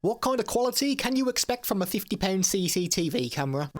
What kind of quality can you expect from a £50 CCTV camera?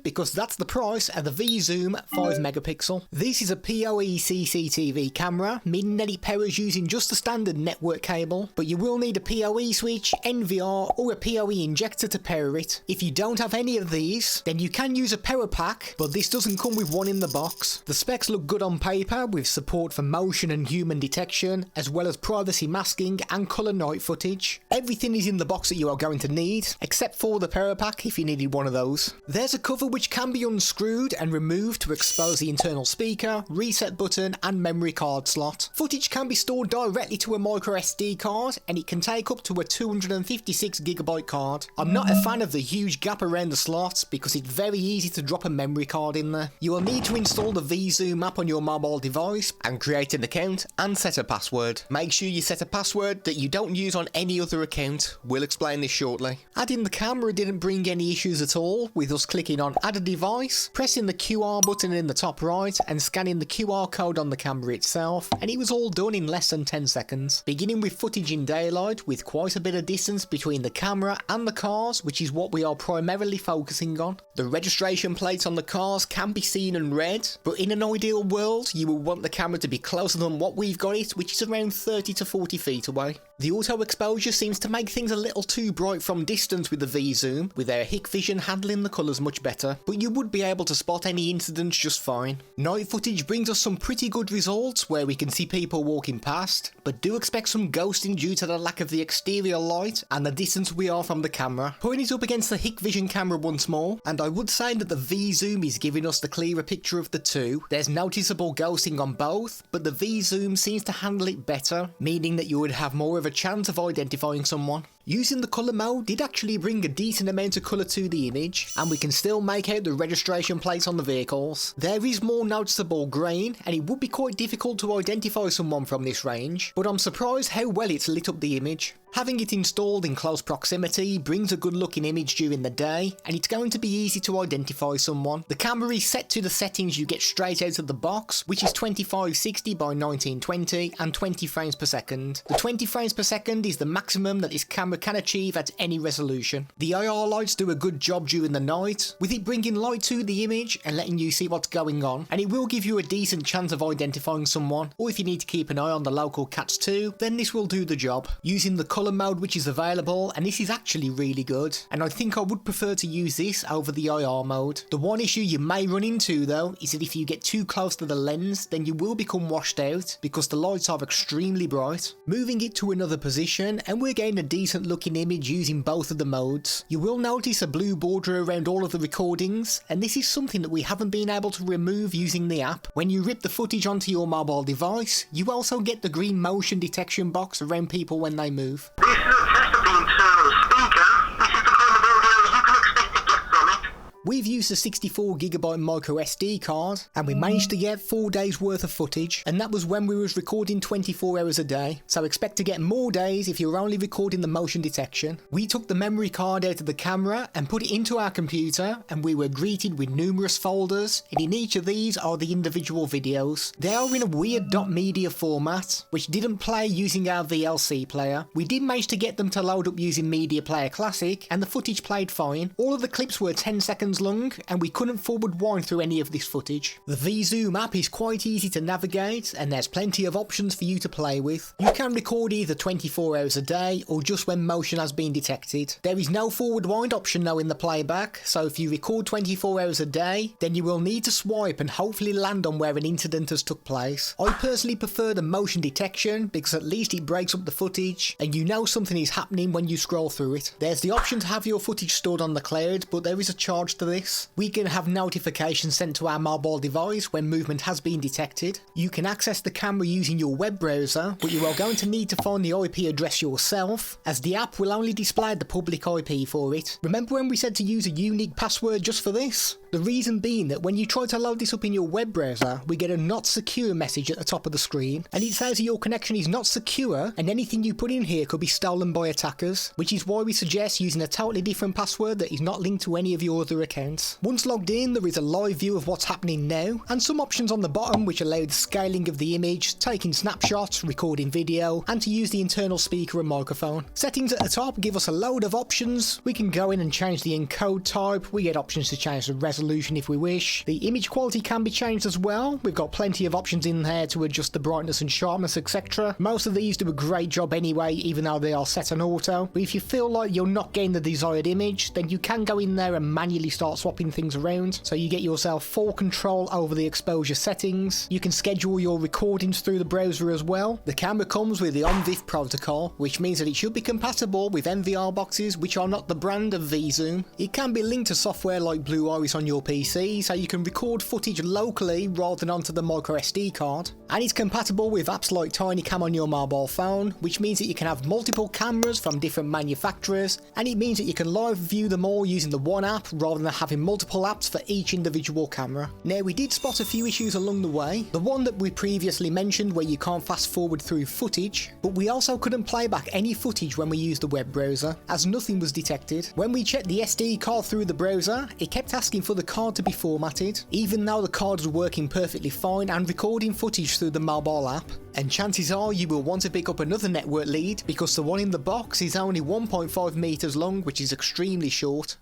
Because that's the price of the Veezoom 5mp. This is a POE CCTV camera, meaning that it powers using just a standard network cable, but you will need a POE switch, NVR or a POE injector to power it. If you don't have any of these, then you can use a power pack, but this doesn't come with one in the box. The specs look good on paper with support for motion and human detection, as well as privacy masking and colour night footage. Everything is in the box that you are going to need, except for the power pack if you needed one of those. There's a cover which can be unscrewed and removed to expose the internal speaker, reset button and memory card slot. Footage can be stored directly to a micro SD card and it can take up to a 256GB card. I'm not a fan of the huge gap around the slots because it's very easy to drop a memory card in there. You will need to install the Veezoom app on your mobile device and create an account and set a password. Make sure you set a password that you don't use on any other account. We'll explain this shortly. Adding the camera didn't bring any issues at all with us clicking on add a device, pressing the QR button in the top right and scanning the QR code on the camera itself, and it was all done in less than 10 seconds. Beginning with footage in daylight with quite a bit of distance between the camera and the cars, which is what we are primarily focusing on. The registration plates on the cars can be seen and read, but in an ideal world you will want the camera to be closer than what we've got it, which is around 30 to 40 feet away. The auto exposure seems to make things a little too bright from distance with the Veezoom, with our Hikvision handling the colours much better, but you would be able to spot any incidents just fine. Night footage brings us some pretty good results where we can see people walking past, but do expect some ghosting due to the lack of the exterior light and the distance we are from the camera. Putting it up against the Hikvision camera once more, and I would say that the Veezoom is giving us the clearer picture of the two. There's noticeable ghosting on both, but the Veezoom seems to handle it better, meaning that you would have more of a chance of identifying someone. Using the colour mode did actually bring a decent amount of colour to the image, and we can still make out the registration plates on the vehicles. There is more noticeable grain, and it would be quite difficult to identify someone from this range, but I'm surprised how well it's lit up the image. Having it installed in close proximity brings a good looking image during the day, and it's going to be easy to identify someone. The camera is set to the settings you get straight out of the box, which is 2560 by 1920 and 20 frames per second. The 20 frames per second is the maximum that this camera can achieve at any resolution. The IR lights do a good job during the night, with it bringing light to the image and letting you see what's going on, and it will give you a decent chance of identifying someone, or if you need to keep an eye on the local cats too, then this will do the job. Using the colour mode which is available, and this is actually really good, and I think I would prefer to use this over the IR mode. The one issue you may run into though is that if you get too close to the lens, then you will become washed out because the lights are extremely bright. Moving it to another position and we're getting a decent looking image using both of the modes. You will notice a blue border around all of the recordings, and this is something that we haven't been able to remove using the app. When you rip the footage onto your mobile device, you also get the green motion detection box around people when they move. This is a test of the internal speaker. This is the kind of audio you can expect to get from it. We've used a 64GB micro SD card, and we managed to get 4 days worth of footage, and that was when we was recording 24 hours a day, so expect to get more days if you're only recording the motion detection. We took the memory card out of the camera and put it into our computer, and we were greeted with numerous folders, and in each of these are the individual videos. They are in a weird .media format, which didn't play using our VLC player. We did manage to get them to load up using Media Player Classic, and the footage played fine. All of the clips were 10 seconds long, and we couldn't forward wind through any of this footage. The Veezoom app is quite easy to navigate, and there's plenty of options for you to play with. You can record either 24 hours a day or just when motion has been detected. There is no forward wind option though in the playback, so if you record 24 hours a day, then you will need to swipe and hopefully land on where an incident has took place. I personally prefer the motion detection because at least it breaks up the footage and you know something is happening when you scroll through it. There's the option to have your footage stored on the cloud, but there is a charge to this. We can have notifications sent to our mobile device when movement has been detected. You can access the camera using your web browser, but you are going to need to find the IP address yourself, as the app will only display the public IP for it. Remember when we said to use a unique password just for this? The reason being that when you try to load this up in your web browser, we get a not secure message at the top of the screen, and it says that your connection is not secure and anything you put in here could be stolen by attackers, which is why we suggest using a totally different password that is not linked to any of your other accounts. Once logged in, there is a live view of what's happening now, and some options on the bottom which allow the scaling of the image, taking snapshots, recording video, and to use the internal speaker and microphone. Settings at the top give us a load of options. We can go in and change the encode type, we get options to change the resolution if we wish. The image quality can be changed as well. We've got plenty of options in there to adjust the brightness and sharpness, etc. Most of these do a great job anyway, even though they are set on auto. But if you feel like you're not getting the desired image, then you can go in there and manually start swapping things around, so you get yourself full control over the exposure settings. You can schedule your recordings through the browser as well. The camera comes with the OnVIF protocol, which means that it should be compatible with NVR boxes, which are not the brand of Veezoom. It can be linked to software like Blue Iris on your PC, so you can record footage locally rather than onto the micro SD card. And it's compatible with apps like TinyCam on your mobile phone, which means that you can have multiple cameras from different manufacturers, and it means that you can live view them all using the one app rather than having multiple apps for each individual camera. Now, we did spot a few issues along the way. The one that we previously mentioned where you can't fast forward through footage, but we also couldn't play back any footage when we used the web browser, as nothing was detected. When we checked the SD card through the browser, it kept asking for the card to be formatted, even though the card was working perfectly fine and recording footage through the mobile app. And chances are you will want to pick up another network lead, because the one in the box is only 1.5 meters long, which is extremely short.